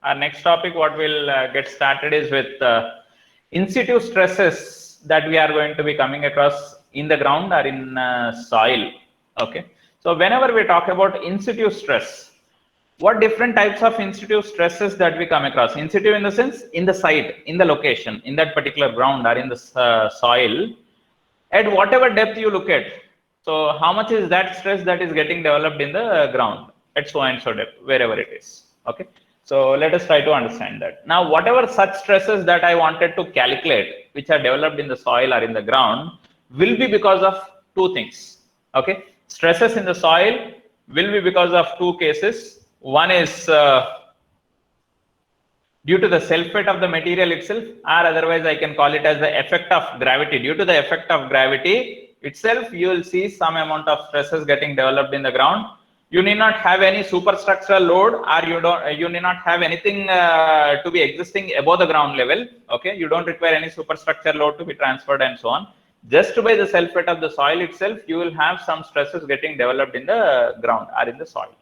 Our next topic, what we'll get started is with in situ stresses that we are going to be coming across in the ground or in soil. Okay. So whenever we talk about in situ stress, what different types of in situ stresses that we come across? In situ in the sense, in the site, in the location, in that particular ground or in the soil, at whatever depth you look at. So how much is that stress that is getting developed in the ground at so and so depth, wherever it is. Okay. So let us try to understand that. Now, whatever such stresses that I wanted to calculate, which are developed in the soil or in the ground, will be because of two things. Okay. Stresses in the soil will be because of two cases. One is due to the self-weight of the material itself, or otherwise I can call it as the effect of gravity. Due to the effect of gravity itself, you will see some amount of stresses getting developed in the ground. You need not have any superstructural load, or you need not have anything to be existing above the ground level. Okay, you don't require any superstructure load to be transferred and so on. Just by the self-weight of the soil itself, you will have some stresses getting developed in the ground or in the soil.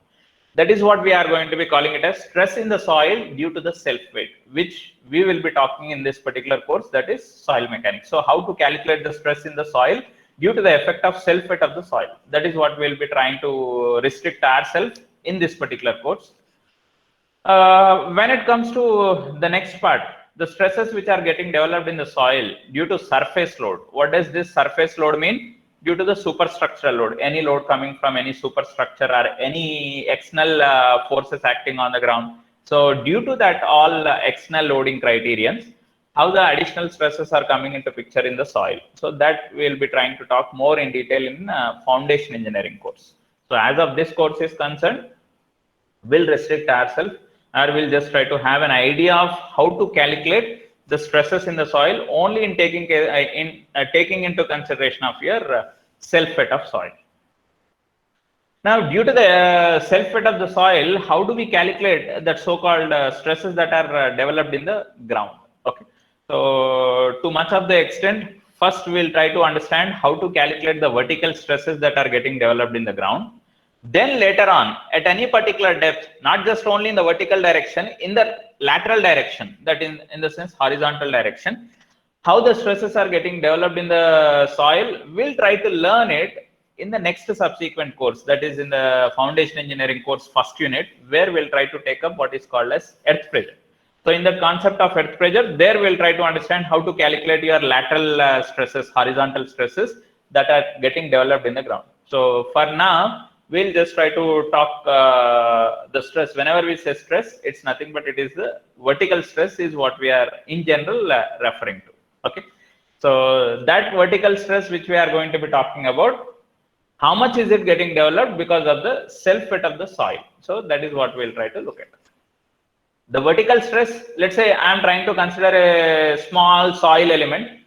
That is what we are going to be calling it as stress in the soil due to the self-weight, which we will be talking in this particular course, that is soil mechanics. So how to calculate the stress in the soil due to the effect of self-weight of the soil. That is what we will be trying to restrict ourselves in this particular course. When it comes to the next part, the stresses which are getting developed in the soil due to surface load. What does this surface load mean? Due to the superstructural load, any load coming from any superstructure or any external forces acting on the ground. So due to that all external loading criterions, how the additional stresses are coming into picture in the soil. So that we'll be trying to talk more in detail in foundation engineering course. So as of this course is concerned, we'll restrict ourselves, or we'll just try to have an idea of how to calculate the stresses in the soil only in taking into consideration of your self-weight of soil. Now, due to the self-weight of the soil, how do we calculate that so-called stresses that are developed in the ground? Okay. So, to much of the extent, first we'll try to understand how to calculate the vertical stresses that are getting developed in the ground. Then later on, at any particular depth, not just only in the vertical direction, in the lateral direction, that in the sense horizontal direction, how the stresses are getting developed in the soil, we'll try to learn it in the next subsequent course, that is in the foundation engineering course first unit, where we'll try to take up what is called as earth pressure. So in the concept of earth pressure, there we'll try to understand how to calculate your lateral stresses, horizontal stresses that are getting developed in the ground. So for now, we'll just try to talk the stress. Whenever we say stress, it's nothing but it is the vertical stress is what we are in general referring to. Okay. So that vertical stress which we are going to be talking about, how much is it getting developed because of the self-weight of the soil? So that is what we'll try to look at. The vertical stress, let's say I'm trying to consider a small soil element,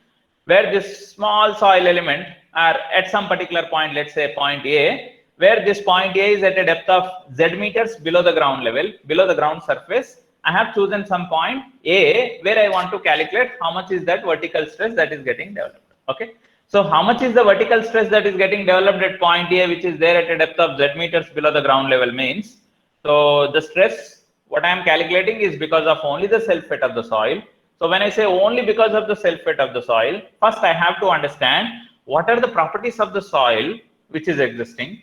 where this small soil element are at some particular point, let's say point A, where this point A is at a depth of Z meters below the ground level, below the ground surface. I have chosen some point A where I want to calculate how much is that vertical stress that is getting developed. Okay. So how much is the vertical stress that is getting developed at point A, which is there at a depth of Z meters below the ground level means, so the stress, what I am calculating is because of only the self-weight of the soil. So when I say only because of the self-weight of the soil, first I have to understand what are the properties of the soil which is existing.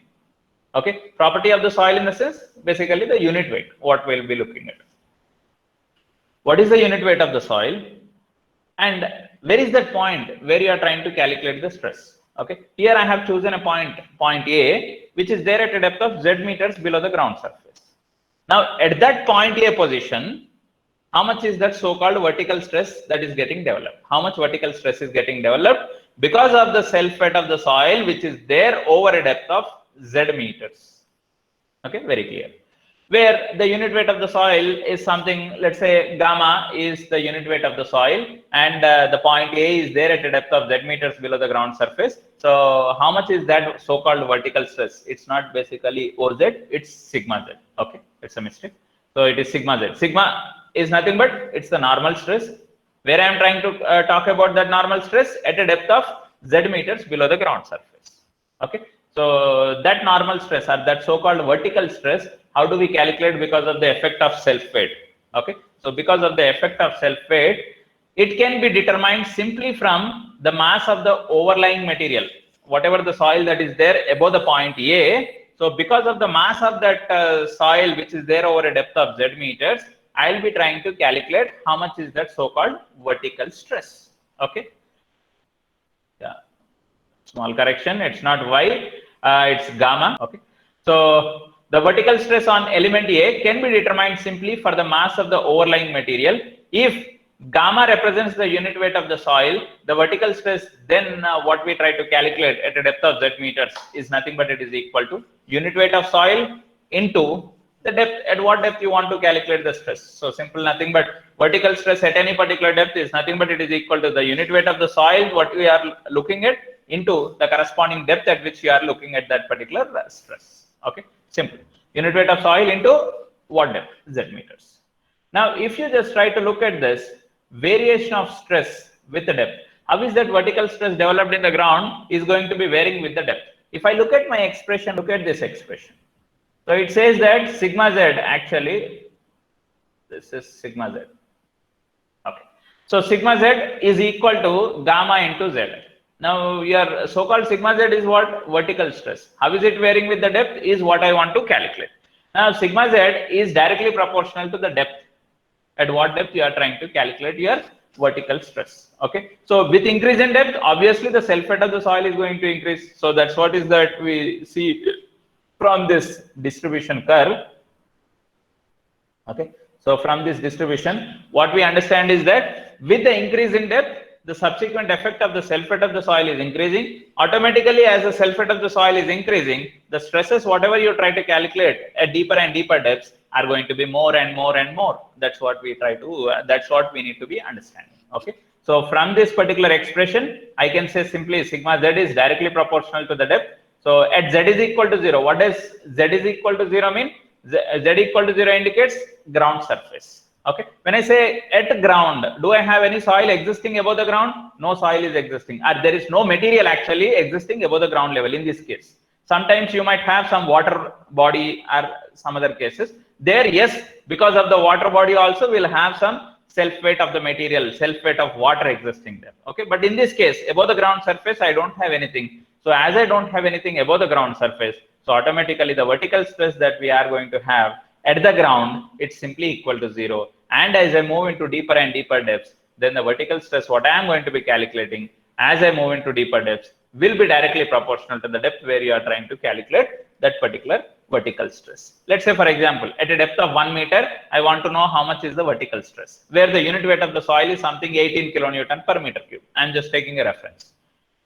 Okay, property of the soil in the sense, basically the unit weight, what we'll be looking at. What is the unit weight of the soil? And where is that point where you are trying to calculate the stress? Okay, here I have chosen a point A, which is there at a depth of Z meters below the ground surface. Now, at that point A position, how much is that so-called vertical stress that is getting developed? How much vertical stress is getting developed because of the self-weight of the soil, which is there over a depth of Z meters. Okay, very clear. Where the unit weight of the soil is something, let's say gamma is the unit weight of the soil, and the point A is there at a depth of Z meters below the ground surface. So how much is that so-called vertical stress? It's not basically OZ, it's sigma Z. Okay, it's a mistake. So it is sigma Z. Sigma is nothing but it's the normal stress, where I am trying to talk about that normal stress at a depth of Z meters below the ground surface. Okay. So that normal stress, or that so-called vertical stress, how do we calculate because of the effect of self-weight? Okay, so because of the effect of self weight, it can be determined simply from the mass of the overlying material, whatever the soil that is there above the point A. So because of the mass of that soil which is there over a depth of Z meters, I'll be trying to calculate how much is that so-called vertical stress. Okay. Yeah. Small correction. It's not Y. It's gamma. Okay. So the vertical stress on element A can be determined simply for the mass of the overlying material. If gamma represents the unit weight of the soil, the vertical stress then what we try to calculate at a depth of Z meters is nothing but it is equal to unit weight of soil into the depth, at what depth you want to calculate the stress. So simple, nothing but vertical stress at any particular depth is nothing but it is equal to the unit weight of the soil what we are looking at into the corresponding depth at which you are looking at that particular stress. Okay, simple. Unit weight of soil into what depth? Z meters. Now, if you just try to look at this variation of stress with the depth, how is that vertical stress developed in the ground is going to be varying with the depth. If I look at my expression, look at this expression. So it says that sigma Z actually, this is sigma Z. Okay. So sigma Z is equal to gamma into Z. Now your so-called sigma Z is what? Vertical stress. How is it varying with the depth is what I want to calculate. Now sigma Z is directly proportional to the depth. At what depth you are trying to calculate your vertical stress. Okay. So with increase in depth, obviously the self weight of the soil is going to increase. So that's what is that we see from this distribution curve. Okay. So from this distribution, what we understand is that with the increase in depth, the subsequent effect of the self weight of the soil is increasing. Automatically, as the self weight of the soil is increasing, the stresses, whatever you try to calculate at deeper and deeper depths, are going to be more and more and more. That's what we try to, that's what we need to be understanding. Okay. So from this particular expression, I can say simply sigma Z is directly proportional to the depth. So at Z is equal to 0, what does Z is equal to 0 mean? Z equal to 0 indicates ground surface. Okay. When I say at ground, do I have any soil existing above the ground? No soil is existing. Or there is no material actually existing above the ground level in this case. Sometimes you might have some water body or some other cases. There, yes, because of the water body also will have some self weight of the material, self weight of water existing there. Okay. But in this case, above the ground surface, I don't have anything. So as I don't have anything above the ground surface, so automatically the vertical stress that we are going to have at the ground, it's simply equal to 0. And as I move into deeper and deeper depths, then the vertical stress, what I am going to be calculating as I move into deeper depths, will be directly proportional to the depth where you are trying to calculate that particular vertical stress. Let's say, for example, at a depth of 1 meter, I want to know how much is the vertical stress, where the unit weight of the soil is something 18 kilonewton per meter cube. I'm just taking a reference.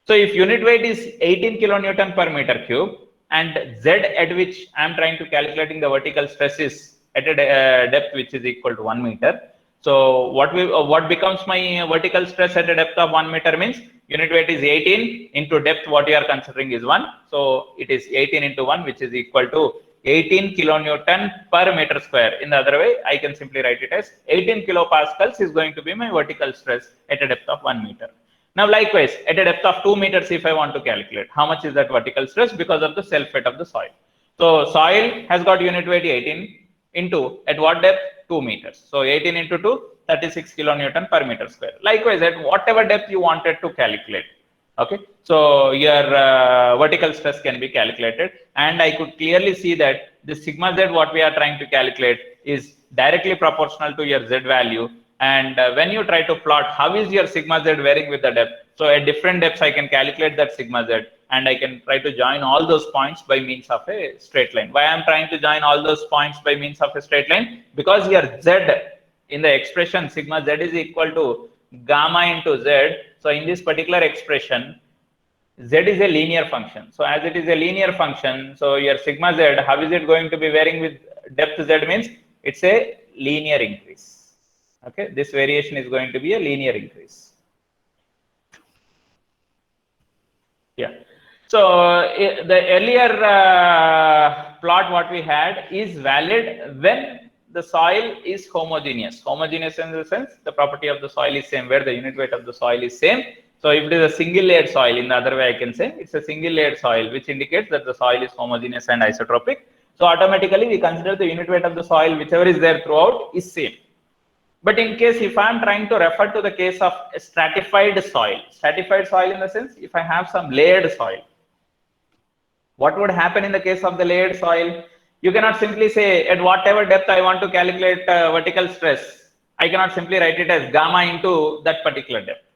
So if unit weight is 18 kilonewton per meter cube, and Z at which I am trying to calculating the vertical stress is at a depth which is equal to 1 meter. So what becomes my vertical stress at a depth of 1 meter means unit weight is 18 into depth what you are considering is 1. So it is 18 into 1 which is equal to 18 kilonewton per meter square. In the other way, I can simply write it as 18 kilopascals is going to be my vertical stress at a depth of 1 meter. Now, likewise, at a depth of 2 meters, if I want to calculate how much is that vertical stress because of the self weight of the soil. So soil has got unit weight 18 into at what depth? 2 meters. So 18 into 2, 36 kilonewton per meter square. Likewise, at whatever depth you wanted to calculate. Okay. So your vertical stress can be calculated, and I could clearly see that the sigma Z what we are trying to calculate is directly proportional to your Z value. And when you try to plot how is your sigma Z varying with the depth, so at different depths I can calculate that sigma Z, and I can try to join all those points by means of a straight line. Why I am trying to join all those points by means of a straight line? Because your Z in the expression sigma Z is equal to gamma into Z. So in this particular expression, Z is a linear function. So as it is a linear function, so your sigma Z, how is it going to be varying with depth Z means it's a linear increase. Okay, this variation is going to be a linear increase. Yeah. So the earlier plot what we had is valid when the soil is homogeneous. Homogeneous in the sense the property of the soil is same, where the unit weight of the soil is same. So if it is a single layered soil, in the other way I can say it's a single layered soil, which indicates that the soil is homogeneous and isotropic. So automatically we consider the unit weight of the soil, whichever is there throughout, is same. But in case if I'm trying to refer to the case of stratified soil in the sense, if I have some layered soil, what would happen in the case of the layered soil? You cannot simply say at whatever depth I want to calculate vertical stress, I cannot simply write it as gamma into that particular depth.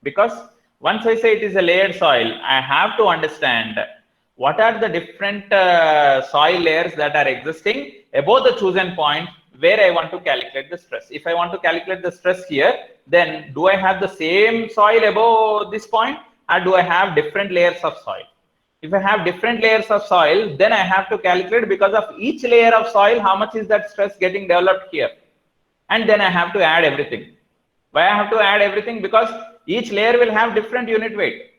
Because once I say it is a layered soil, I have to understand what are the different soil layers that are existing above the chosen point where I want to calculate the stress. If I want to calculate the stress here, then do I have the same soil above this point, or do I have different layers of soil? If I have different layers of soil, then I have to calculate because of each layer of soil, how much is that stress getting developed here. And then I have to add everything. Why I have to add everything? Because each layer will have different unit weight.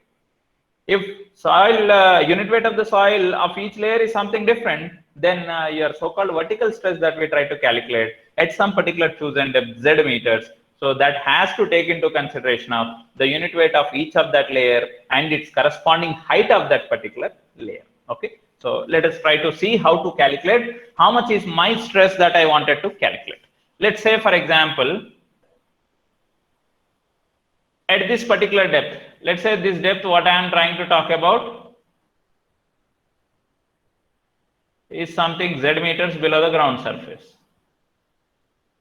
If soil unit weight of the soil of each layer is something different, then your so-called vertical stress that we try to calculate at some particular chosen depth, Z meters, so that has to take into consideration of the unit weight of each of that layer and its corresponding height of that particular layer. Okay, so let us try to see how to calculate how much is my stress that I wanted to calculate. Let's say, for example, at this particular depth, let's say this depth, what I am trying to talk about is something Z meters below the ground surface.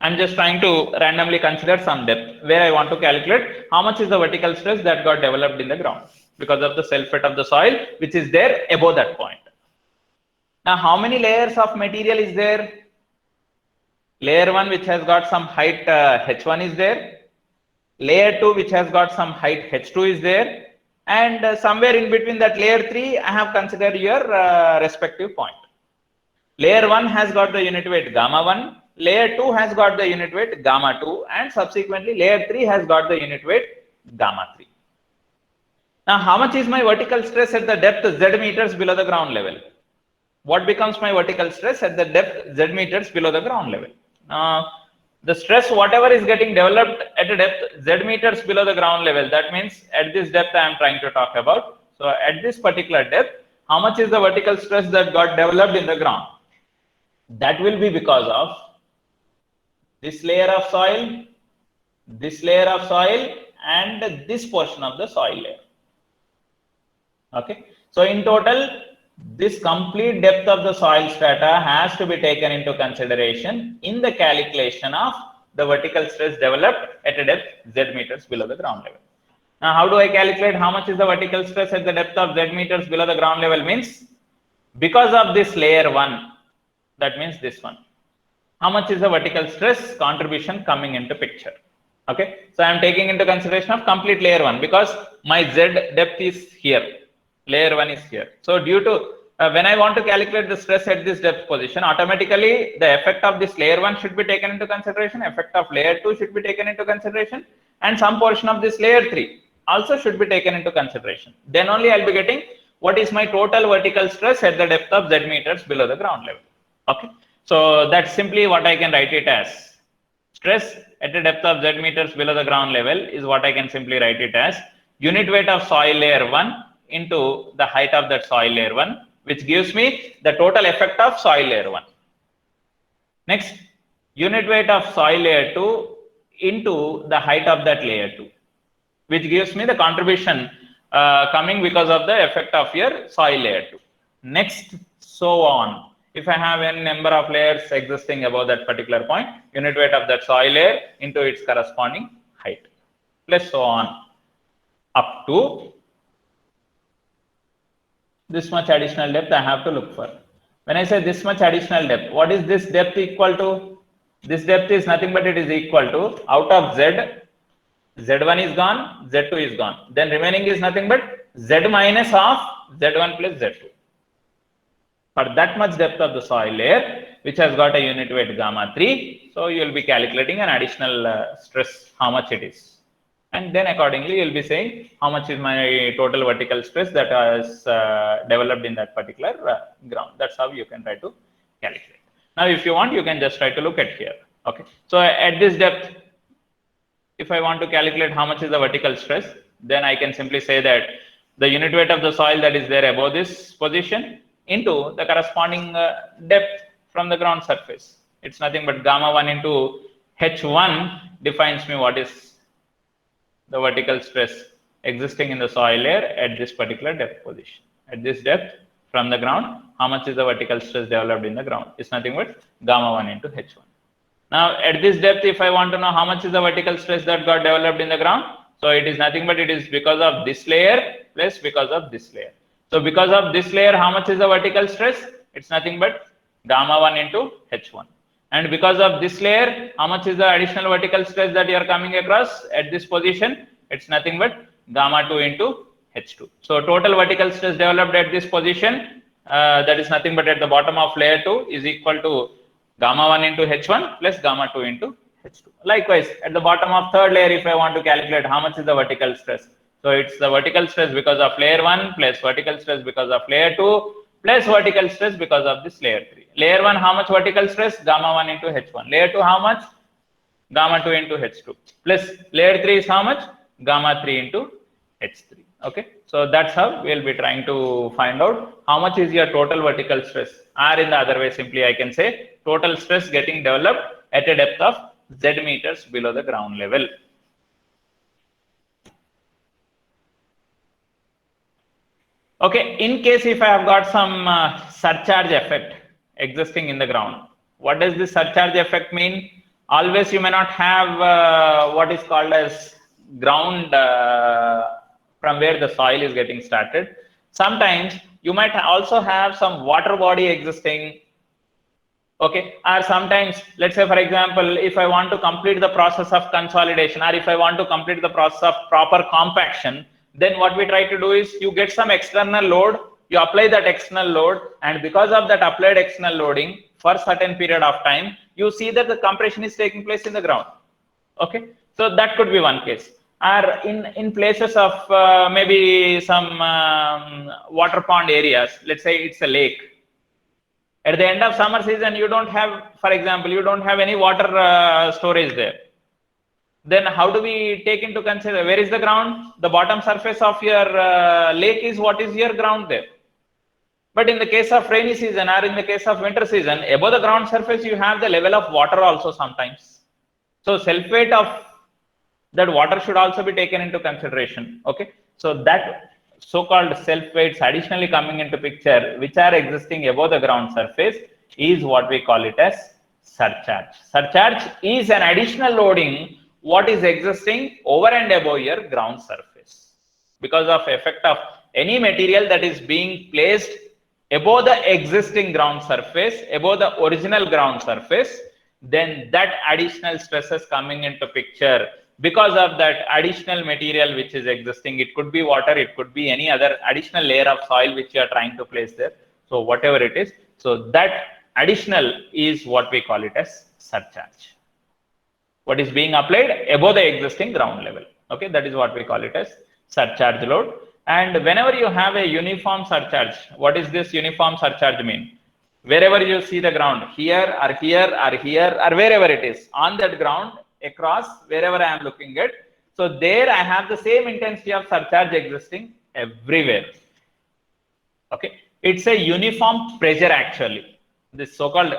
I'm just trying to randomly consider some depth where I want to calculate how much is the vertical stress that got developed in the ground because of the self weight of the soil, which is there above that point. Now, how many layers of material is there? Layer 1, which has got some height H1 is there. Layer 2, which has got some height H2 is there. And somewhere in between that layer 3, I have considered your respective point. Layer 1 has got the unit weight gamma 1. Layer 2 has got the unit weight gamma 2, and subsequently layer 3 has got the unit weight gamma 3. Now, how much is my vertical stress at the depth Z meters below the ground level? What becomes my vertical stress at the depth Z meters below the ground level? Now, the stress, whatever is getting developed at a depth Z meters below the ground level, that means at this depth I am trying to talk about. So, at this particular depth, how much is the vertical stress that got developed in the ground? That will be because of this layer of soil, and this portion of the soil layer. Okay. So, in total, this complete depth of the soil strata has to be taken into consideration in the calculation of the vertical stress developed at a depth Z meters below the ground level. Now, how do I calculate how much is the vertical stress at the depth of Z meters below the ground level? Means because of this layer 1, that means this one. How much is the vertical stress contribution coming into picture? Okay, so I am taking into consideration of complete layer 1 because my Z depth is here, layer 1 is here. So due to when I want to calculate the stress at this depth position, automatically the effect of this layer 1 should be taken into consideration, effect of layer 2 should be taken into consideration, and some portion of this layer 3 also should be taken into consideration. Then only I'll be getting what is my total vertical stress at the depth of Z meters below the ground level. Okay, so that's simply what I can write it as. Stress at a depth of Z meters below the ground level is what I can simply write it as unit weight of soil layer 1 into the height of that soil layer 1, which gives me the total effect of soil layer 1. Next, unit weight of soil layer 2 into the height of that layer 2, which gives me the contribution coming because of the effect of your soil layer 2. Next, so on. If I have n number of layers existing above that particular point, unit weight of that soil layer into its corresponding height, plus so on up to this much additional depth I have to look for. When I say this much additional depth, what is this depth equal to? This depth is nothing but it is equal to out of Z, Z1 is gone, Z2 is gone. Then remaining is nothing but Z minus of Z1 plus Z2. For that much depth of the soil layer, which has got a unit weight gamma 3, so you will be calculating an additional stress, how much it is. And then accordingly, you will be saying how much is my total vertical stress that is developed in that particular ground. That's how you can try to calculate. Now, if you want, you can just try to look at here. Okay. So at this depth, if I want to calculate how much is the vertical stress, then I can simply say that the unit weight of the soil that is there above this position into the corresponding depth from the ground surface. It's nothing but gamma 1 into H1 defines me what is the vertical stress existing in the soil layer at this particular depth position. At this depth from the ground, how much is the vertical stress developed in the ground? It's nothing but gamma 1 into H1. Now, at this depth, if I want to know how much is the vertical stress that got developed in the ground, so it is nothing but it is because of this layer plus because of this layer. So because of this layer, how much is the vertical stress? It's nothing but gamma 1 into H1. And because of this layer, how much is the additional vertical stress that you are coming across at this position? It's nothing but gamma 2 into H2. So total vertical stress developed at this position, that is nothing but at the bottom of layer 2 is equal to gamma 1 into H1 plus gamma 2 into H2. Likewise, at the bottom of third layer, if I want to calculate how much is the vertical stress, so it's the vertical stress because of layer 1 plus vertical stress because of layer 2 plus vertical stress because of this layer 3. Layer 1, how much vertical stress? Gamma 1 into H1. Layer 2, how much? Gamma 2 into H2. Plus layer 3 is how much? Gamma 3 into H3. Okay, so that's how we'll be trying to find out how much is your total vertical stress. Or in the other way, simply I can say total stress getting developed at a depth of Z meters below the ground level. Okay, in case if I have got some surcharge effect existing in the ground, what does this surcharge effect mean? Always you may not have what is called as ground from where the soil is getting started. Sometimes you might also have some water body existing. Okay, or sometimes, let's say for example, if I want to complete the process of consolidation, or if I want to complete the process of proper compaction, then what we try to do is you get some external load, you apply that external load, and because of that applied external loading for certain period of time, you see that the compression is taking place in the ground. Okay, so that could be one case. Or in places of maybe some water pond areas, let's say it's a lake. At the end of summer season, you don't have, for example, you don't have any water storage there. Then how do we take into consideration where is the ground? The bottom surface of your lake is what is your ground there. But in the case of rainy season or in the case of winter season, above the ground surface, you have the level of water also sometimes. So self weight of that water should also be taken into consideration. Okay, so that so-called self weights additionally coming into picture, which are existing above the ground surface, is what we call it as surcharge. Surcharge is an additional loading what is existing over and above your ground surface because of effect of any material that is being placed above the existing ground surface, above the original ground surface, then that additional stress is coming into picture because of that additional material which is existing. It could be water, it could be any other additional layer of soil which you are trying to place there. So whatever it is, so that additional is what we call it as surcharge. What is being applied above the existing ground level. Okay, that is what we call it as surcharge load. And whenever you have a uniform surcharge, what is this uniform surcharge mean? Wherever you see the ground, here or here or here or wherever it is, on that ground, across, wherever I am looking at, so there I have the same intensity of surcharge existing everywhere. Okay, it's a uniform pressure actually. This so-called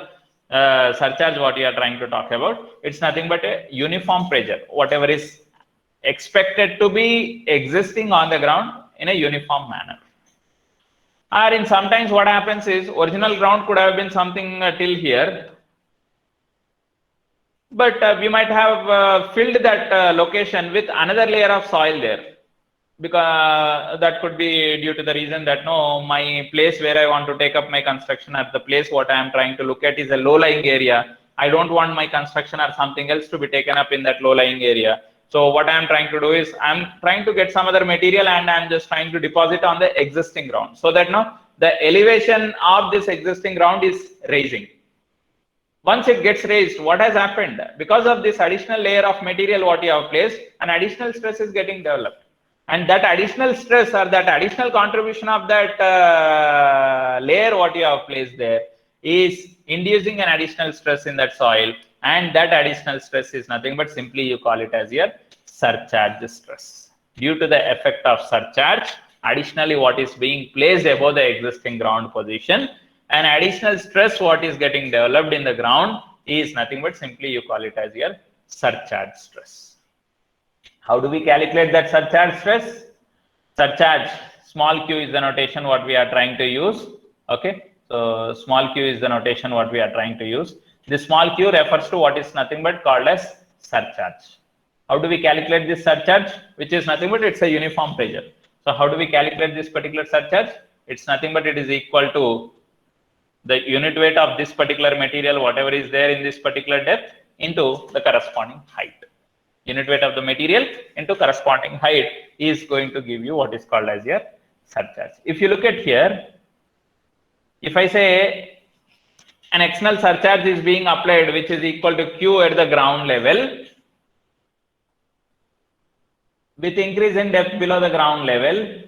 surcharge what you are trying to talk about, it's nothing but a uniform pressure, whatever is expected to be existing on the ground in a uniform manner. Or in sometimes what happens is original ground could have been something till here, but we might have filled that location with another layer of soil there, because that could be due to the reason that no, my place where I want to take up my construction, at the place what I am trying to look at is a low-lying area. I don't want my construction or something else to be taken up in that low-lying area. So what I am trying to do is I am trying to get some other material and I am just trying to deposit on the existing ground, so that now the elevation of this existing ground is raising. Once it gets raised, what has happened? Because of this additional layer of material what you have placed, an additional stress is getting developed. And that additional stress or that additional contribution of that layer what you have placed there is inducing an additional stress in that soil. And that additional stress is nothing but simply you call it as your surcharge stress. Due to the effect of surcharge, additionally what is being placed above the existing ground position, an additional stress what is getting developed in the ground is nothing but simply you call it as your surcharge stress. How do we calculate that surcharge stress? Surcharge, small q is the notation what we are trying to use. Okay, so small q is the notation what we are trying to use. This small q refers to what is nothing but called as surcharge. How do we calculate this surcharge? Which is nothing but it's a uniform pressure. So how do we calculate this particular surcharge? It's nothing but it is equal to the unit weight of this particular material, whatever is there in this particular depth, into the corresponding height. Unit weight of the material into corresponding height is going to give you what is called as your surcharge. If you look at here, if I say an external surcharge is being applied, which is equal to Q at the ground level, with increase in depth below the ground level,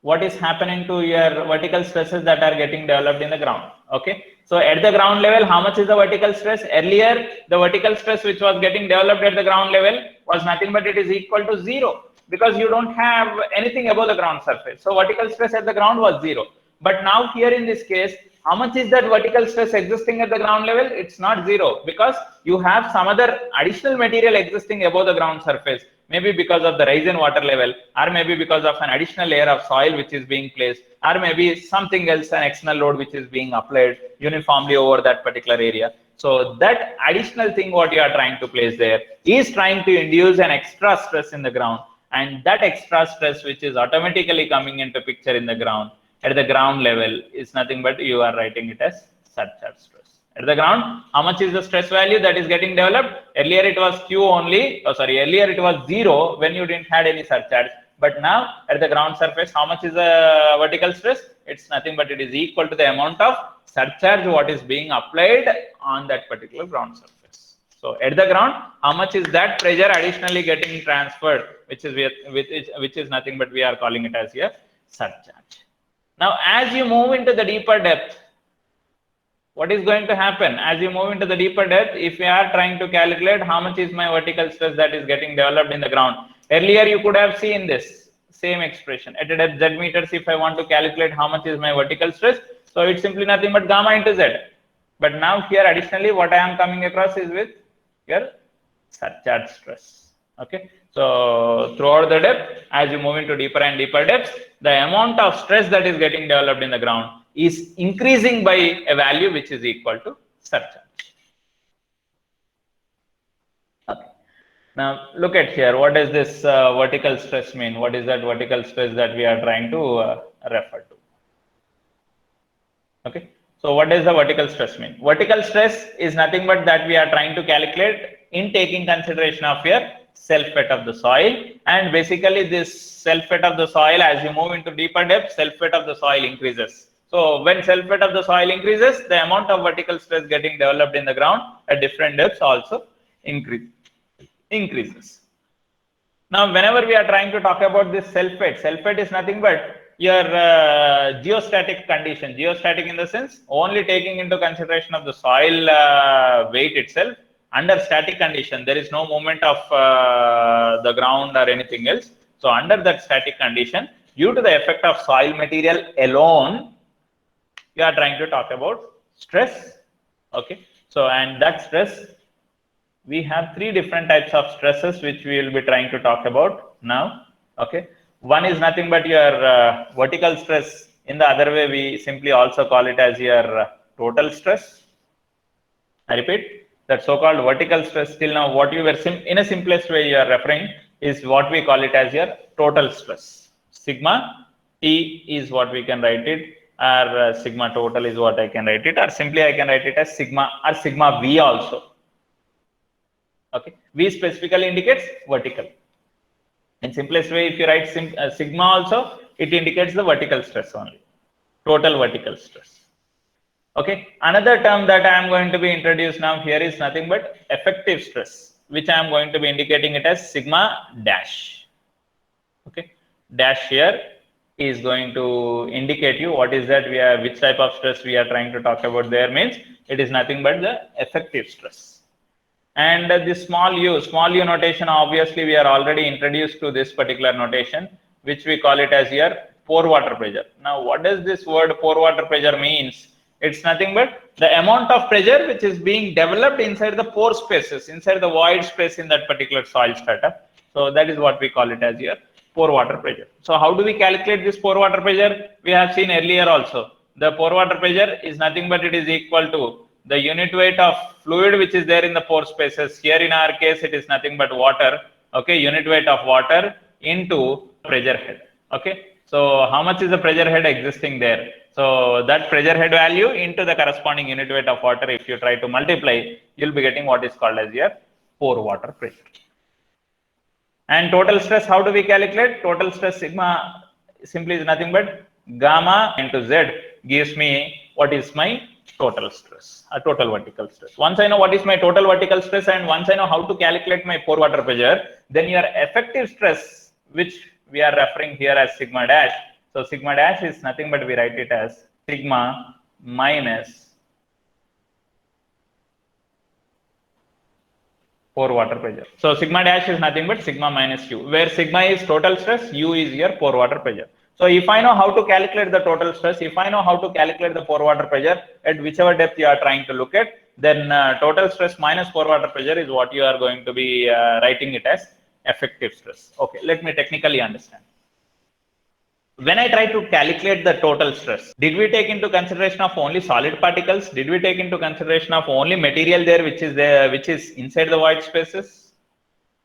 what is happening to your vertical stresses that are getting developed in the ground? Okay, so at the ground level, how much is the vertical stress? Earlier, the vertical stress which was getting developed at the ground level was nothing but it is equal to 0, because you don't have anything above the ground surface. So vertical stress at the ground was 0. But now here in this case, how much is that vertical stress existing at the ground level? It's not 0, because you have some other additional material existing above the ground surface. Maybe because of the rise in water level, or maybe because of an additional layer of soil which is being placed, or maybe something else, an external load which is being applied uniformly over that particular area. So that additional thing what you are trying to place there is trying to induce an extra stress in the ground, and that extra stress which is automatically coming into picture in the ground at the ground level is nothing but you are writing it as surcharge stress. At the ground, how much is the stress value that is getting developed? Earlier it was Q only, earlier it was 0 when you didn't had any surcharge. But now at the ground surface, how much is the vertical stress? It's nothing but it is equal to the amount of surcharge what is being applied on that particular ground surface. So at the ground, how much is that pressure additionally getting transferred, which is nothing but we are calling it as a surcharge. Now, as you move into the deeper depth, what is going to happen? As you move into the deeper depth, if we are trying to calculate how much is my vertical stress that is getting developed in the ground, earlier you could have seen this same expression. At a depth Z meters, if I want to calculate how much is my vertical stress, so it's simply nothing but gamma into Z. But now here additionally what I am coming across is with your surcharge stress. Okay, so throughout the depth, as you move into deeper and deeper depths, the amount of stress that is getting developed in the ground is increasing by a value which is equal to surcharge. Okay. Now look at here. What does this vertical stress mean? What is that vertical stress that we are trying to refer to? Okay. So what does the vertical stress mean? Vertical stress is nothing but that we are trying to calculate in taking consideration of your self-weight of the soil, and basically this self-weight of the soil, as you move into deeper depth, self-weight of the soil increases. So when self-weight of the soil increases, the amount of vertical stress getting developed in the ground at different depths also increases. Now, whenever we are trying to talk about this self-weight is nothing but your geostatic condition. Geostatic in the sense only taking into consideration of the soil weight itself. Under static condition, there is no movement of the ground or anything else. So under that static condition, due to the effect of soil material alone, you are trying to talk about stress. Okay, so and that stress, we have three different types of stresses which we will be trying to talk about now. Okay, one is nothing but your vertical stress. In the other way, we simply also call it as your total stress. I repeat, that so-called vertical stress, till now what you were in a simplest way you are referring is what we call it as your total stress. Sigma T is what we can write it, or sigma total is what I can write it, or simply I can write it as sigma or sigma V also. Okay, V specifically indicates vertical. In simplest way, if you write sigma also, it indicates the vertical stress only, total vertical stress. Okay, another term that I am going to be introduced now here is nothing but effective stress, which I am going to be indicating it as sigma dash. Okay, dash here is going to indicate you what is that which type of stress we are trying to talk about there, means it is nothing but the effective stress. And this small u notation, obviously we are already introduced to this particular notation, which we call it as your pore water pressure. Now what does this word pore water pressure means? It's nothing but the amount of pressure which is being developed inside the pore spaces, inside the void space in that particular soil strata. So that is what we call it as your pore water pressure. So how do we calculate this pore water pressure? We have seen earlier also. The pore water pressure is nothing but it is equal to the unit weight of fluid which is there in the pore spaces. Here in our case, it is nothing but water. Okay, unit weight of water into pressure head. Okay, so how much is the pressure head existing there? So that pressure head value into the corresponding unit weight of water, if you try to multiply, you'll be getting what is called as your pore water pressure. And total stress, how do we calculate? Total stress sigma simply is nothing but gamma into Z gives me what is my total stress, a total vertical stress. Once I know what is my total vertical stress and once I know how to calculate my pore water pressure, then your effective stress, which we are referring here as sigma dash. So sigma dash is nothing but we write it as sigma minus pore water pressure. So sigma dash is nothing but sigma minus u, where sigma is total stress, u is your pore water pressure. So if I know how to calculate the total stress, if I know how to calculate the pore water pressure at whichever depth you are trying to look at, then total stress minus pore water pressure is what you are going to be writing it as effective stress. Okay, let me technically understand. When I try to calculate the total stress, did we take into consideration of only solid particles? Did we take into consideration of only material there which is there, which is inside the void spaces?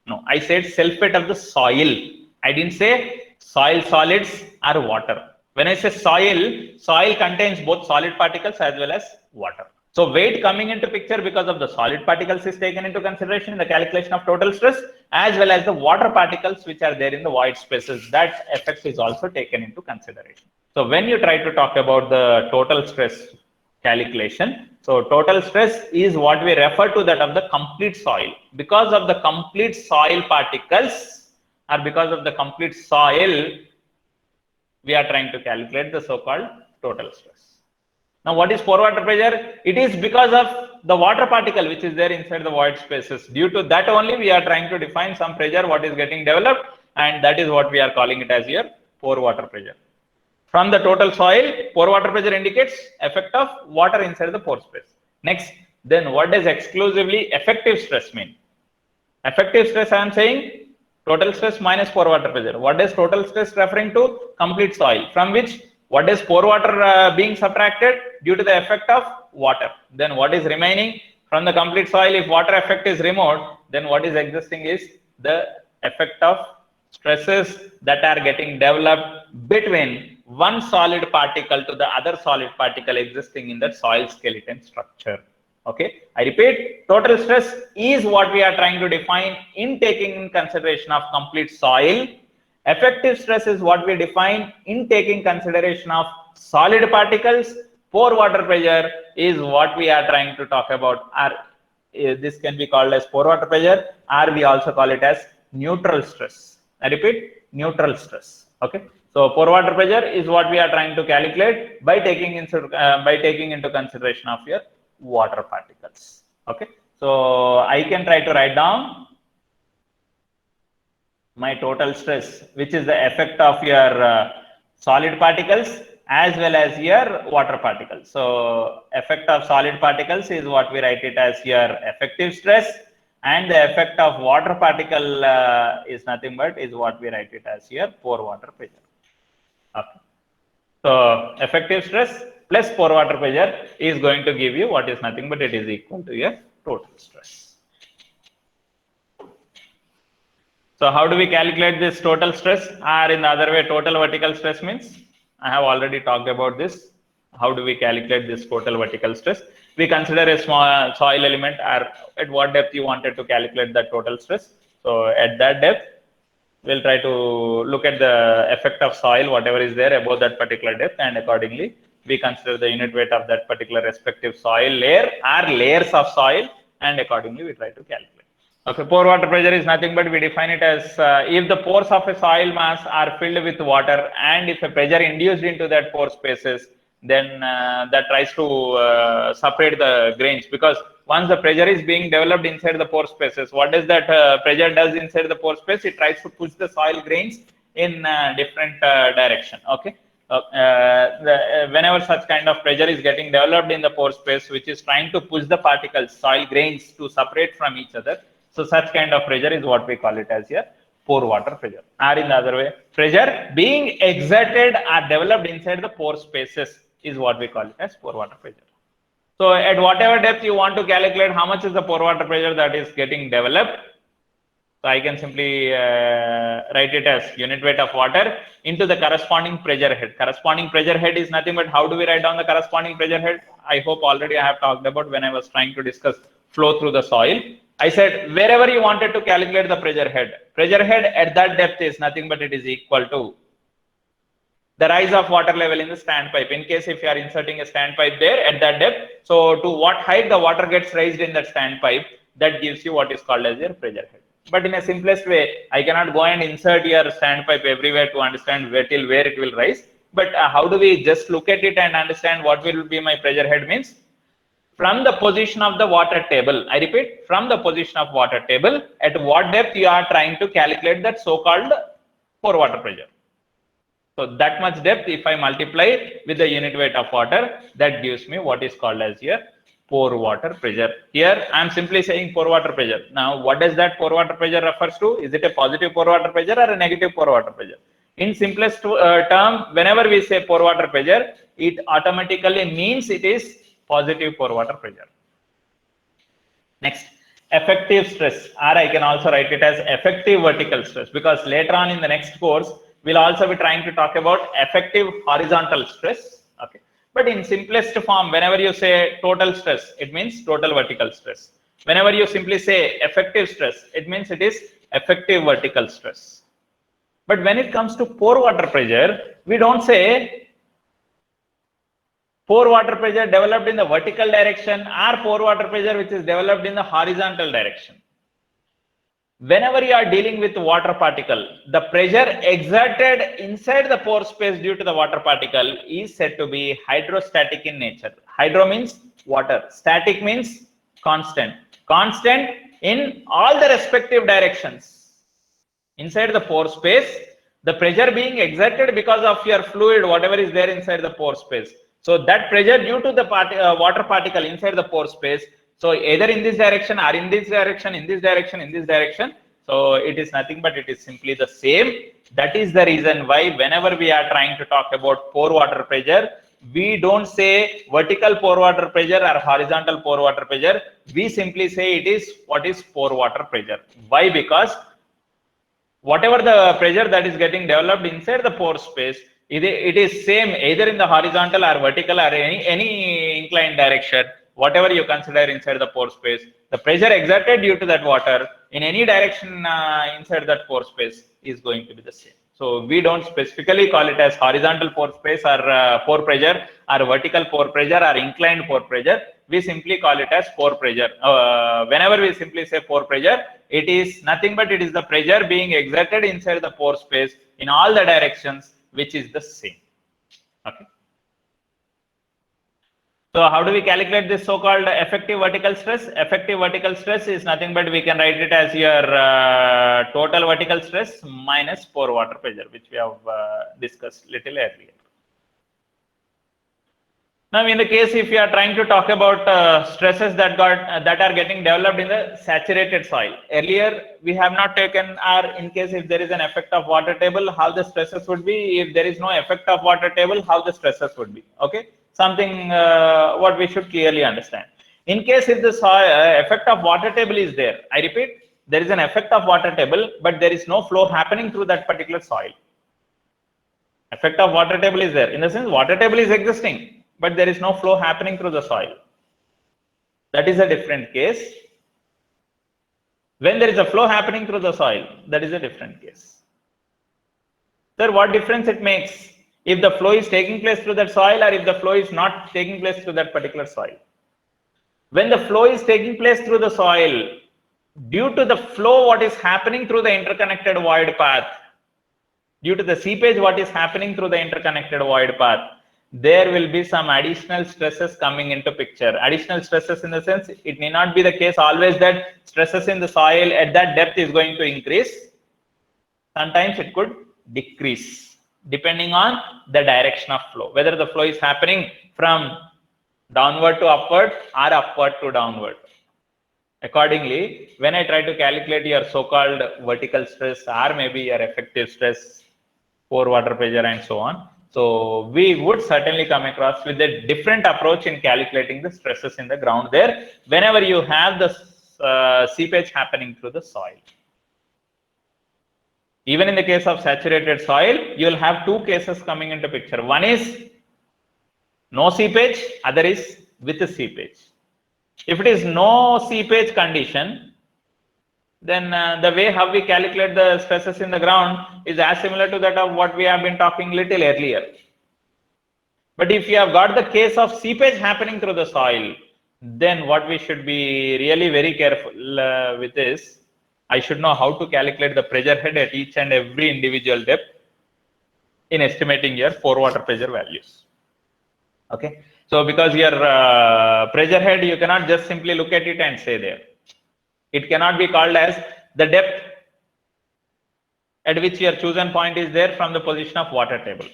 No, I said self-weight of the soil. I didn't say soil solids or water. When I say soil, soil contains both solid particles as well as water. So weight coming into picture because of the solid particles is taken into consideration in the calculation of total stress, as well as the water particles which are there in the void spaces. That effect is also taken into consideration. So when you try to talk about the total stress calculation, so total stress is what we refer to that of the complete soil. Because of the complete soil particles or because of the complete soil, we are trying to calculate the so-called total stress. Now, what is pore water pressure? It is because of the water particle which is there inside the void spaces. Due to that only, we are trying to define some pressure what is getting developed, and that is what we are calling it as your pore water pressure. From the total soil, pore water pressure indicates effect of water inside the pore space. Next, then what does exclusively effective stress mean? Effective stress, I am saying total stress minus pore water pressure. What is total stress referring to? Complete soil, from which what is pore water being subtracted due to the effect of water. Then what is remaining from the complete soil? If water effect is removed, then what is existing is the effect of stresses that are getting developed between one solid particle to the other solid particle existing in the soil skeleton structure. Okay, I repeat, total stress is what we are trying to define in taking in consideration of complete soil. Effective stress is what we define in taking consideration of solid particles. Pore water pressure is what we are trying to talk about. This can be called as pore water pressure, or we also call it as neutral stress. I repeat, neutral stress. Okay, so pore water pressure is what we are trying to calculate by taking into consideration of your water particles. Okay, so I can try to write down my total stress, which is the effect of your solid particles as well as your water particles. So effect of solid particles is what we write it as your effective stress, and the effect of water particle is nothing but is what we write it as your pore water pressure. Okay. So effective stress plus pore water pressure is going to give you what is nothing but it is equal to your total stress. So how do we calculate this total stress? Or in the other way, total vertical stress means, I have already talked about this. How do we calculate this total vertical stress? We consider a small soil element, or at what depth you wanted to calculate that total stress. So at that depth, we'll try to look at the effect of soil, whatever is there above that particular depth, and accordingly, we consider the unit weight of that particular respective soil layer or layers of soil, and accordingly, we try to calculate. Okay, pore water pressure is nothing but we define it as if the pores of a soil mass are filled with water, and if a pressure induced into that pore spaces, then that tries to separate the grains, because once the pressure is being developed inside the pore spaces, what does that pressure does inside the pore space? It tries to push the soil grains in different direction. Okay, Whenever such kind of pressure is getting developed in the pore space, which is trying to push the particles, soil grains, to separate from each other, so such kind of pressure is what we call it as here pore water pressure. Or in the other way, pressure being exerted or developed inside the pore spaces is what we call it as pore water pressure. So at whatever depth you want to calculate how much is the pore water pressure that is getting developed, so I can simply write it as unit weight of water into the corresponding pressure head. Corresponding pressure head is nothing but how do we write down the corresponding pressure head? I hope already I have talked about when I was trying to discuss flow through the soil. I said wherever you wanted to calculate the pressure head at that depth is nothing but it is equal to the rise of water level in the standpipe. In case if you are inserting a standpipe there at that depth, so to what height the water gets raised in that standpipe, that gives you what is called as your pressure head. But in a simplest way, I cannot go and insert your standpipe everywhere to understand till where it will rise. But how do we just look at it and understand what will be my pressure head means? From the position of the water table, I repeat, from the position of water table, at what depth you are trying to calculate that so-called pore water pressure. So that much depth, if I multiply with the unit weight of water, that gives me what is called as here pore water pressure. Here I am simply saying pore water pressure. Now what does that pore water pressure refers to? Is it a positive pore water pressure or a negative pore water pressure? In simplest term, whenever we say pore water pressure, it automatically means it is positive pore water pressure. Next, effective stress, or I can also write it as effective vertical stress, because later on in the next course we'll also be trying to talk about effective horizontal stress. Okay, but in simplest form, whenever you say total stress, it means total vertical stress. Whenever you simply say effective stress, it means it is effective vertical stress. But when it comes to pore water pressure, we don't say pore water pressure developed in the vertical direction or pore water pressure which is developed in the horizontal direction. Whenever you are dealing with water particle, the pressure exerted inside the pore space due to the water particle is said to be hydrostatic in nature. Hydro means water, static means constant. Constant in all the respective directions. Inside the pore space, the pressure being exerted because of your fluid, whatever is there inside the pore space. So that pressure due to the water particle inside the pore space, so either in this direction or in this direction, in this direction, in this direction, so it is nothing but it is simply the same. That is the reason why whenever we are trying to talk about pore water pressure, we don't say vertical pore water pressure or horizontal pore water pressure. We simply say it is what is pore water pressure. Why? Because whatever the pressure that is getting developed inside the pore space, it is same either in the horizontal or vertical or any inclined direction. Whatever you consider inside the pore space, the pressure exerted due to that water in any direction inside that pore space is going to be the same. So we don't specifically call it as horizontal pore space or pore pressure or vertical pore pressure or inclined pore pressure. We simply call it as pore pressure. Whenever we simply say pore pressure, it is nothing but it is the pressure being exerted inside the pore space in all the directions, which is the same. Okay. So how do we calculate this so-called effective vertical stress? Effective vertical stress is nothing but we can write it as your total vertical stress minus pore water pressure, which we have discussed little earlier. Now, in the case if you are trying to talk about stresses that are getting developed in the saturated soil, earlier we have not taken, or in case if there is an effect of water table, how the stresses would be. If there is no effect of water table, how the stresses would be. Okay, something what we should clearly understand. In case if the effect of water table is there, I repeat, there is an effect of water table, but there is no flow happening through that particular soil. Effect of water table is there, in the sense water table is existing, but there is no flow happening through the soil. That is a different case. When there is a flow happening through the soil, that is a different case. Sir, what difference it makes if the flow is taking place through that soil or if the flow is not taking place through that particular soil? When the flow is taking place through the soil, due to the flow what is happening through the interconnected void path, due to the seepage what is happening through the interconnected void path, there will be some additional stresses coming into picture. Additional stresses in the sense, it may not be the case always that stresses in the soil at that depth is going to increase. Sometimes it could decrease. depending on the direction of flow, whether the flow is happening from downward to upward or upward to downward. Accordingly, when I try to calculate your so-called vertical stress or maybe your effective stress, pore water pressure and so on, so we would certainly come across with a different approach in calculating the stresses in the ground there whenever you have the seepage happening through the soil. Even in the case of saturated soil, you will have two cases coming into picture. One is no seepage, other is with the seepage. If it is no seepage condition, then the way how we calculate the stresses in the ground is as similar to that of what we have been talking little earlier. But if you have got the case of seepage happening through the soil, then what we should be really very careful with is, I should know how to calculate the pressure head at each and every individual depth in estimating your pore water pressure values. Okay, so because your pressure head, you cannot just simply look at it and say there. It cannot be called as the depth at which your chosen point is there from the position of water table.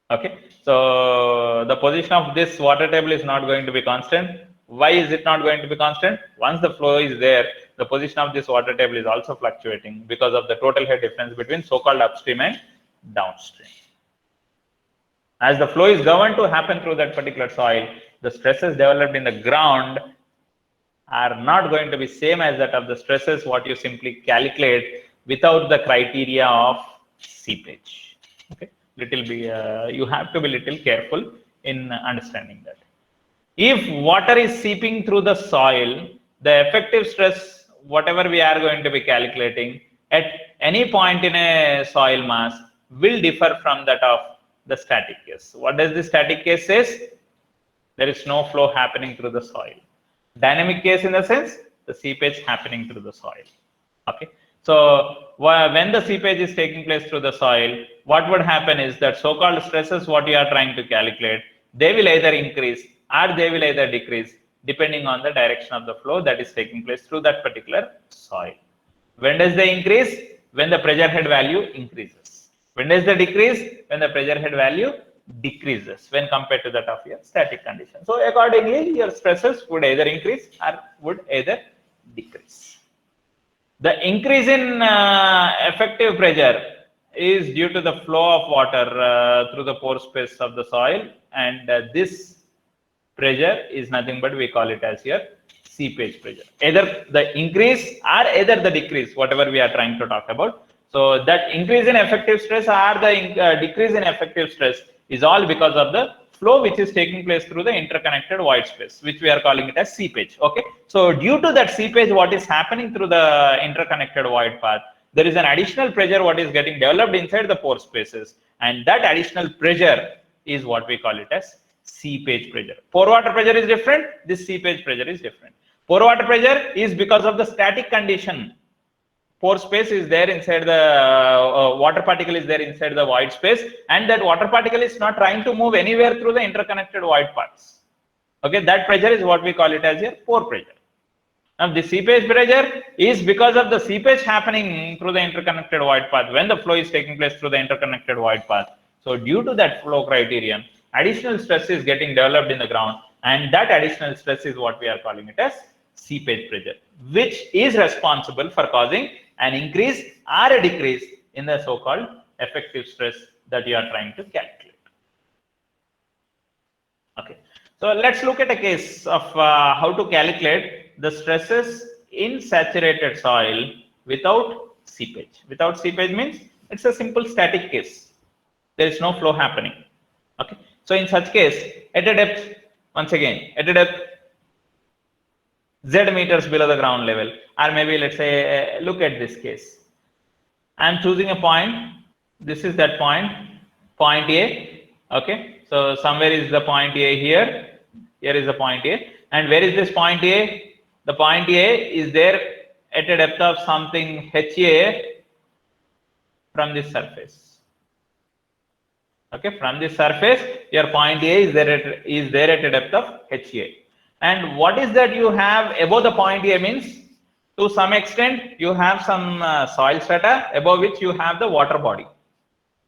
Okay, so the position of this water table is not going to be constant. Why is it not going to be constant? Once the flow is there, the position of this water table is also fluctuating because of the total head difference between so-called upstream and downstream. As the flow is governed to happen through that particular soil, the stresses developed in the ground are not going to be same as that of the stresses what you simply calculate without the criteria of seepage. Okay, you have to be little careful in understanding that. If water is seeping through the soil, the effective stress, whatever we are going to be calculating at any point in a soil mass, will differ from that of the static case. What does the static case says? There is no flow happening through the soil. Dynamic case in the sense, the seepage happening through the soil. Okay, so when the seepage is taking place through the soil, what would happen is that so-called stresses what you are trying to calculate, they will either increase or they will either decrease depending on the direction of the flow that is taking place through that particular soil. When does they increase? When the pressure head value increases. When does they decrease? When the pressure head value decreases when compared to that of your static condition. So accordingly, your stresses would either increase or would either decrease. The increase in effective pressure is due to the flow of water through the pore space of the soil, and this pressure is nothing but we call it as your seepage pressure. Either the increase or either the decrease, whatever we are trying to talk about. So that increase in effective stress or the decrease in effective stress is all because of the flow which is taking place through the interconnected void space, which we are calling it as seepage. Okay, so due to that seepage, what is happening through the interconnected void path, there is an additional pressure what is getting developed inside the pore spaces, and that additional pressure is what we call it as seepage pressure. Pore water pressure is different, this seepage pressure is different. Pore water pressure is because of the static condition. Pore space is there inside the water particle is there inside the void space, and that water particle is not trying to move anywhere through the interconnected void parts. Okay, that pressure is what we call it as your pore pressure. Now the seepage pressure is because of the seepage happening through the interconnected void path when the flow is taking place through the interconnected void path. So due to that flow criterion, additional stress is getting developed in the ground, and that additional stress is what we are calling it as seepage pressure, which is responsible for causing an increase or a decrease in the so-called effective stress that you are trying to calculate. Okay, so let's look at a case of how to calculate the stresses in saturated soil without seepage. Without seepage means it's a simple static case. There is no flow happening. Okay, so in such case, at a depth, once again, at a depth Z meters below the ground level, or maybe let's say, look at this case. I'm choosing a point. This is that point, point A. Okay, so somewhere is the point A here. Here is the point A. And where is this point A? The point A is there at a depth of something HA from this surface. Okay, from this surface, your point A is there at a depth of HA. And what is that you have above the point A means, to some extent, you have some soil strata above which you have the water body.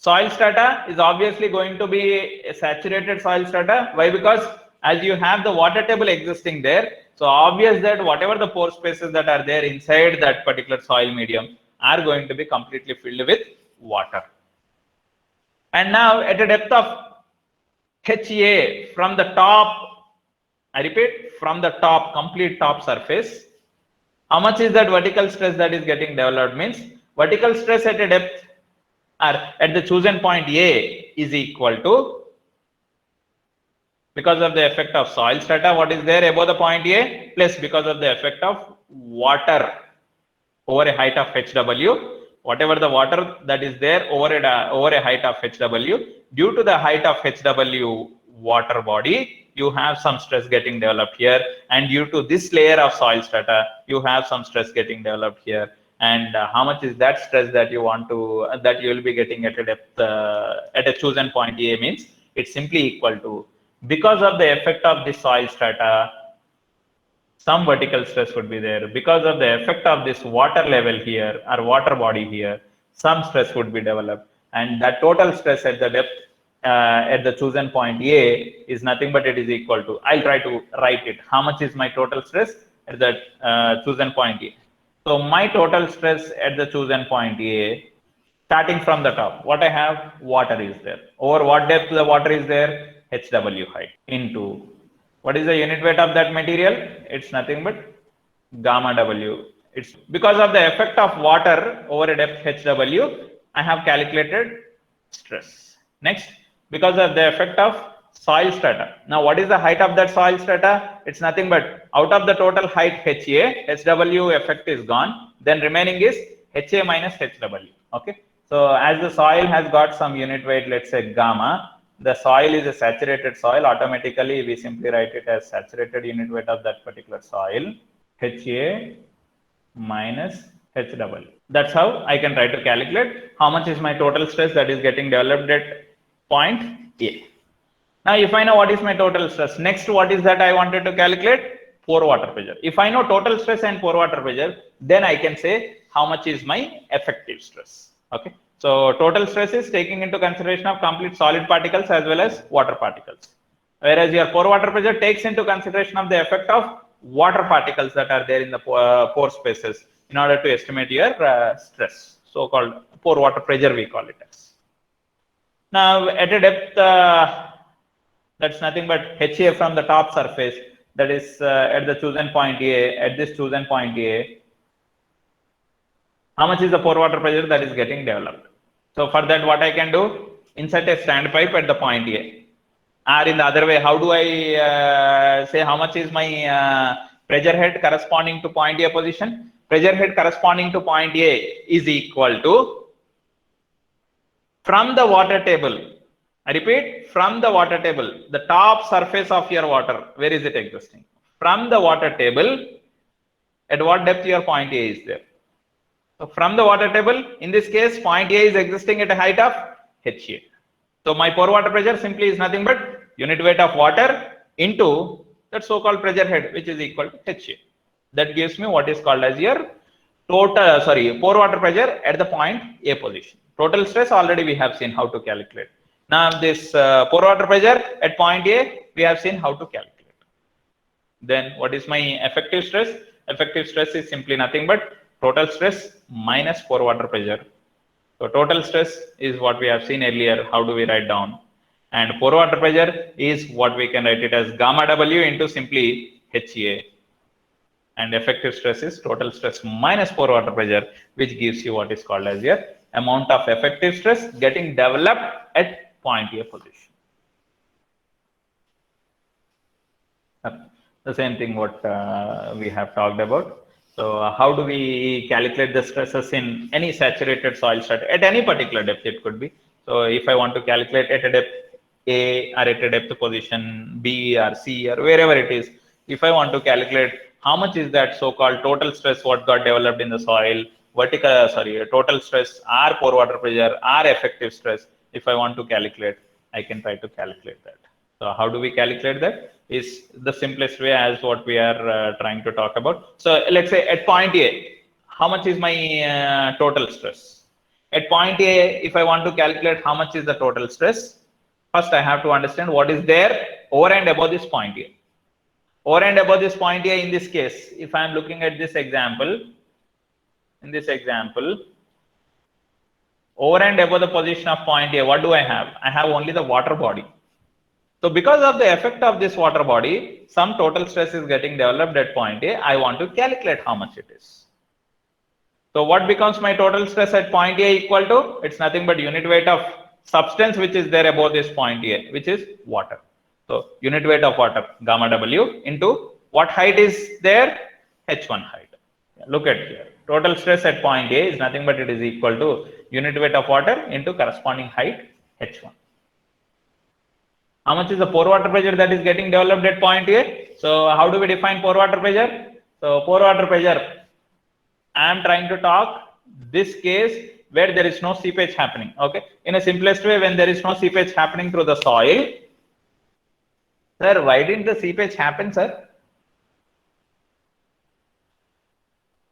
Soil strata is obviously going to be a saturated soil strata. Why? Because as you have the water table existing there, so obvious that whatever the pore spaces that are there inside that particular soil medium are going to be completely filled with water. And now at a depth of HA from the top, I repeat, from the top, complete top surface, how much is that vertical stress that is getting developed? Means vertical stress at a depth or at the chosen point A is equal to, because of the effect of soil strata, what is there above the point A, plus because of the effect of water over a height of HW, whatever the water that is there over a height of HW, due to the height of HW water body, you have some stress getting developed here, and due to this layer of soil strata, you have some stress getting developed here. And how much is that stress that you want to, that you will be getting at a depth, at a chosen point A, means it's simply equal to, because of the effect of the soil strata, some vertical stress would be there. Because of the effect of this water level here or water body here, some stress would be developed. And that total stress at the depth at the chosen point A is nothing but it is equal to, I'll try to write it. How much is my total stress at the chosen point A? So my total stress at the chosen point A, starting from the top, what I have, water is there. Over what depth the water is there? HW height into, what is the unit weight of that material? It's nothing but gamma W. It's because of the effect of water over a depth HW, I have calculated stress. Next, because of the effect of soil strata. Now, what is the height of that soil strata? It's nothing but out of the total height HA, HW effect is gone. Then remaining is HA minus HW. Okay. So as the soil has got some unit weight, let's say gamma, the soil is a saturated soil. Automatically, we simply write it as saturated unit weight of that particular soil, HA minus HW. That's how I can try to calculate how much is my total stress that is getting developed at point A. Now, if I know what is my total stress, next what is that I wanted to calculate? Pore water pressure. If I know total stress and pore water pressure, then I can say how much is my effective stress. Okay. So total stress is taking into consideration of complete solid particles as well as water particles. Whereas your pore water pressure takes into consideration of the effect of water particles that are there in the pore spaces in order to estimate your stress. So-called pore water pressure, we call it as. Now, at a depth, that's nothing but HA from the top surface, that is at the chosen point A, at this chosen point A, how much is the pore water pressure that is getting developed? So for that, what I can do, insert a standpipe at the point A. Or in the other way, how do I say how much is my pressure head corresponding to point A position? Pressure head corresponding to point A is equal to, from the water table, I repeat, from the water table, the top surface of your water, where is it existing? From the water table, at what depth your point A is there? So from the water table, in this case, point A is existing at a height of HA. So my pore water pressure simply is nothing but unit weight of water into that so-called pressure head, which is equal to HA. That gives me what is called as your total, pore water pressure at the point A position. Total stress already we have seen how to calculate. Now this pore water pressure at point A, we have seen how to calculate. Then what is my effective stress? Effective stress is simply nothing but total stress minus pore water pressure. So total stress is what we have seen earlier. How do we write down? And pore water pressure is what we can write it as gamma W into simply HA. And effective stress is total stress minus pore water pressure, which gives you what is called as your amount of effective stress getting developed at point A position. The same thing what we have talked about. So how do we calculate the stresses in any saturated soil strata at any particular depth? It could be. So if I want to calculate at a depth A or at a depth position B or C or wherever it is, if I want to calculate how much is that so-called total stress what got developed in the soil, total stress or pore water pressure or effective stress, if I want to calculate, I can try to calculate that. So how do we calculate that? Is the simplest way as what we are trying to talk about. So let's say at point A, how much is my total stress? At point A, if I want to calculate how much is the total stress, first I have to understand what is there over and above this point A. Over and above this point A, in this case, if I am looking at this example, over and above the position of point A, what do I have? I have only the water body. So because of the effect of this water body, some total stress is getting developed at point A. I want to calculate how much it is. So what becomes my total stress at point A equal to? It's nothing but unit weight of substance which is there above this point A, which is water. So unit weight of water, gamma W, into what height is there? H1 height. Look at here. Total stress at point A is nothing but it is equal to unit weight of water into corresponding height H1. How much is the pore water pressure that is getting developed at point A? So how do we define pore water pressure? So pore water pressure, I am trying to talk this case where there is no seepage happening. Okay. In a simplest way, when there is no seepage happening through the soil, sir, why didn't the seepage happen, sir?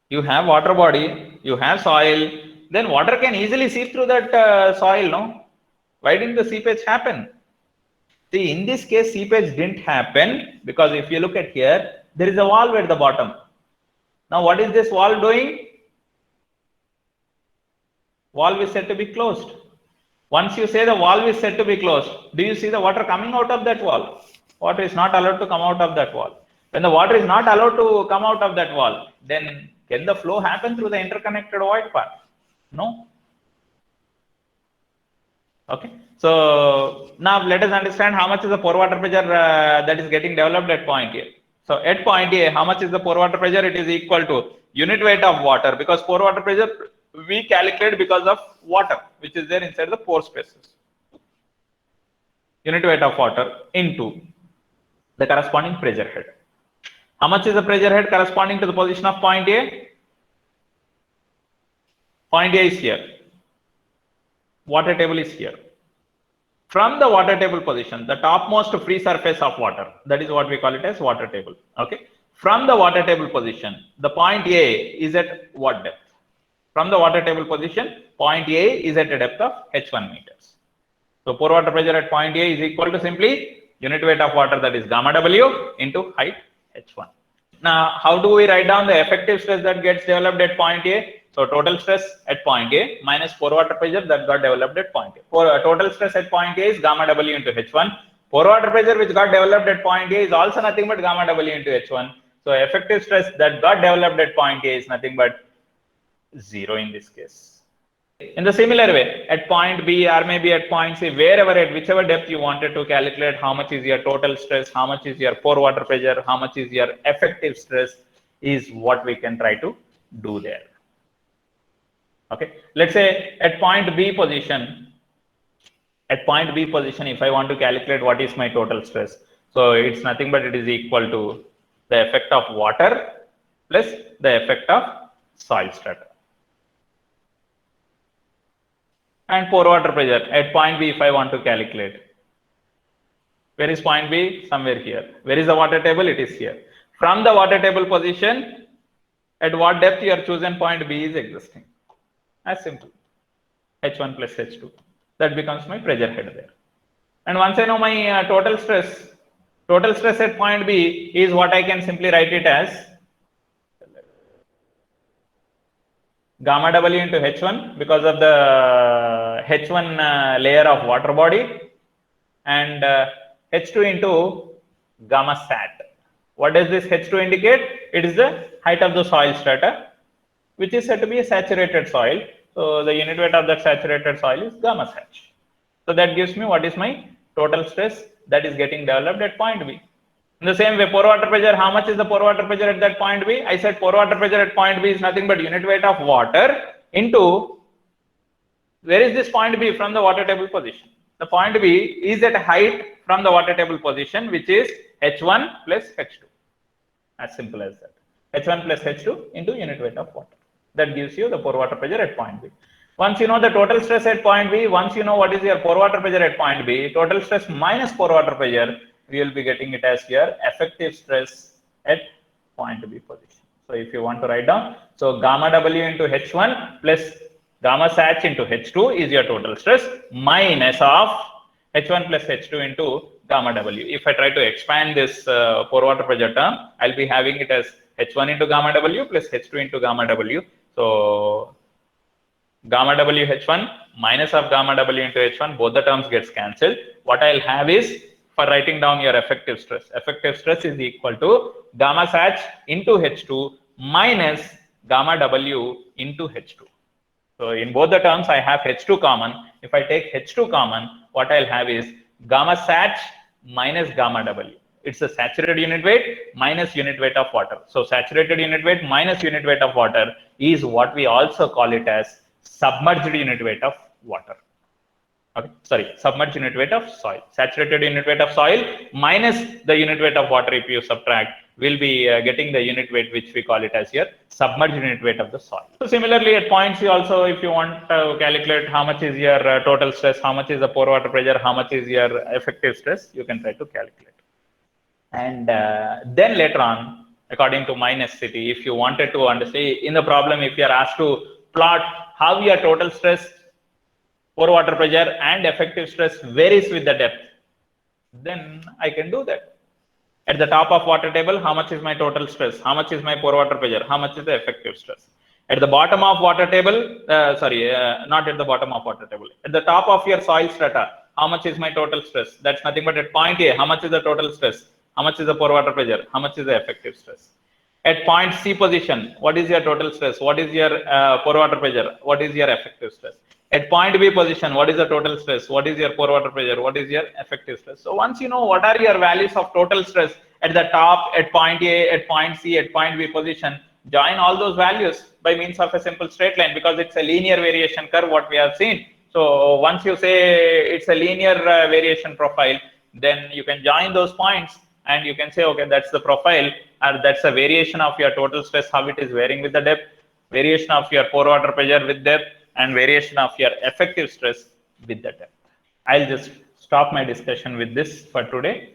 You have water body, you have soil, then water can easily seep through that soil, no? Why didn't the seepage happen? See, in this case, seepage didn't happen because if you look at here, there is a valve at the bottom. Now, what is this valve doing? Valve is said to be closed. Once you say the valve is said to be closed, do you see the water coming out of that valve? Water is not allowed to come out of that valve. When the water is not allowed to come out of that valve, then can the flow happen through the interconnected void part? No. Okay. So now let us understand how much is the pore water pressure that is getting developed at point A. So at point A, how much is the pore water pressure? It is equal to unit weight of water, because pore water pressure we calculate because of water which is there inside the pore spaces. Unit weight of water into the corresponding pressure head. How much is the pressure head corresponding to the position of point A? Point A is here. Water table is here. From the water table position, the topmost free surface of water, that is what we call it as water table. Okay. From the water table position, the point A is at what depth? From the water table position, point A is at a depth of h1 meters. So pore water pressure at point A is equal to simply unit weight of water, that is gamma W, into height h1. Now, how do we write down the effective stress that gets developed at point A? So total stress at point A minus pore water pressure that got developed at point A. Total stress at point A is gamma W into h1. Pore water pressure which got developed at point A is also nothing but gamma W into h1. So effective stress that got developed at point A is nothing but 0 in this case. In the similar way, at point B or maybe at point C, wherever at whichever depth you wanted to calculate how much is your total stress, how much is your pore water pressure, how much is your effective stress, is what we can try to do there. Okay, let's say at point B position, if I want to calculate what is my total stress, so it's nothing but it is equal to the effect of water plus the effect of soil strata. And pore water pressure at point B, if I want to calculate, where is point B? Somewhere here. Where is the water table? It is here. From the water table position, at what depth your chosen point B is existing? As simple, h1 plus h2. That becomes my pressure head there. And once I know my total stress at point B is what I can simply write it as gamma W into h1 because of the h1 layer of water body, and h2 into gamma sat. What does this h2 indicate? It is the height of the soil strata, which is said to be a saturated soil. So the unit weight of that saturated soil is gamma sat. So that gives me what is my total stress that is getting developed at point B. In the same way, pore water pressure, how much is the pore water pressure at that point B? I said pore water pressure at point B is nothing but unit weight of water into, where is this point B from the water table position? The point B is at a height from the water table position, which is h1 plus h2. As simple as that. h1 plus h2 into unit weight of water. That gives you the pore water pressure at point B. Once you know the total stress at point B, once you know what is your pore water pressure at point B, total stress minus pore water pressure, we will be getting it as your effective stress at point B position. So if you want to write down, so gamma W into h1 plus Gamma sat into H2 is your total stress minus of H1 plus H2 into gamma W. If I try to expand this pore water pressure term, I'll be having it as H1 into gamma W plus H2 into gamma W. So gamma W H1 minus of gamma W into H1, both the terms gets cancelled. What I'll have is, for writing down your effective stress is equal to gamma sat into H2 minus gamma W into H2. So in both the terms, I have H2 common. If I take H2 common, what I'll have is gamma sat minus gamma W. It's the saturated unit weight minus unit weight of water. So saturated unit weight minus unit weight of water is what we also call it as submerged unit weight of water. Okay, sorry, submerged unit weight of soil. Saturated unit weight of soil minus the unit weight of water, if you subtract, will be getting the unit weight which we call it as your submerged unit weight of the soil. So similarly, at point C also, if you want to calculate how much is your total stress, how much is the pore water pressure, how much is your effective stress, you can try to calculate. And then later on, according to my necessity, if you wanted to understand in the problem, if you are asked to plot how your total stress, pore water pressure and effective stress varies with the depth, then I can do that. At the top of water table, how much is my total stress? How much is my pore water pressure? How much is the effective stress? At the bottom of water table, not at the bottom of water table. At the top of your soil strata, how much is my total stress? That's nothing but at point A, how much is the total stress? How much is the pore water pressure? How much is the effective stress? At point C position, what is your total stress? What is your pore water pressure? What is your effective stress? At point B position, what is the total stress? What is your pore water pressure? What is your effective stress? So once you know what are your values of total stress at the top, at point A, at point C, at point B position, join all those values by means of a simple straight line, because it's a linear variation curve what we have seen. So once you say it's a linear variation profile, then you can join those points and you can say, okay, that's the profile, and that's a variation of your total stress, how it is varying with the depth, variation of your pore water pressure with depth, and variation of your effective stress with the depth. I'll just stop my discussion with this for today.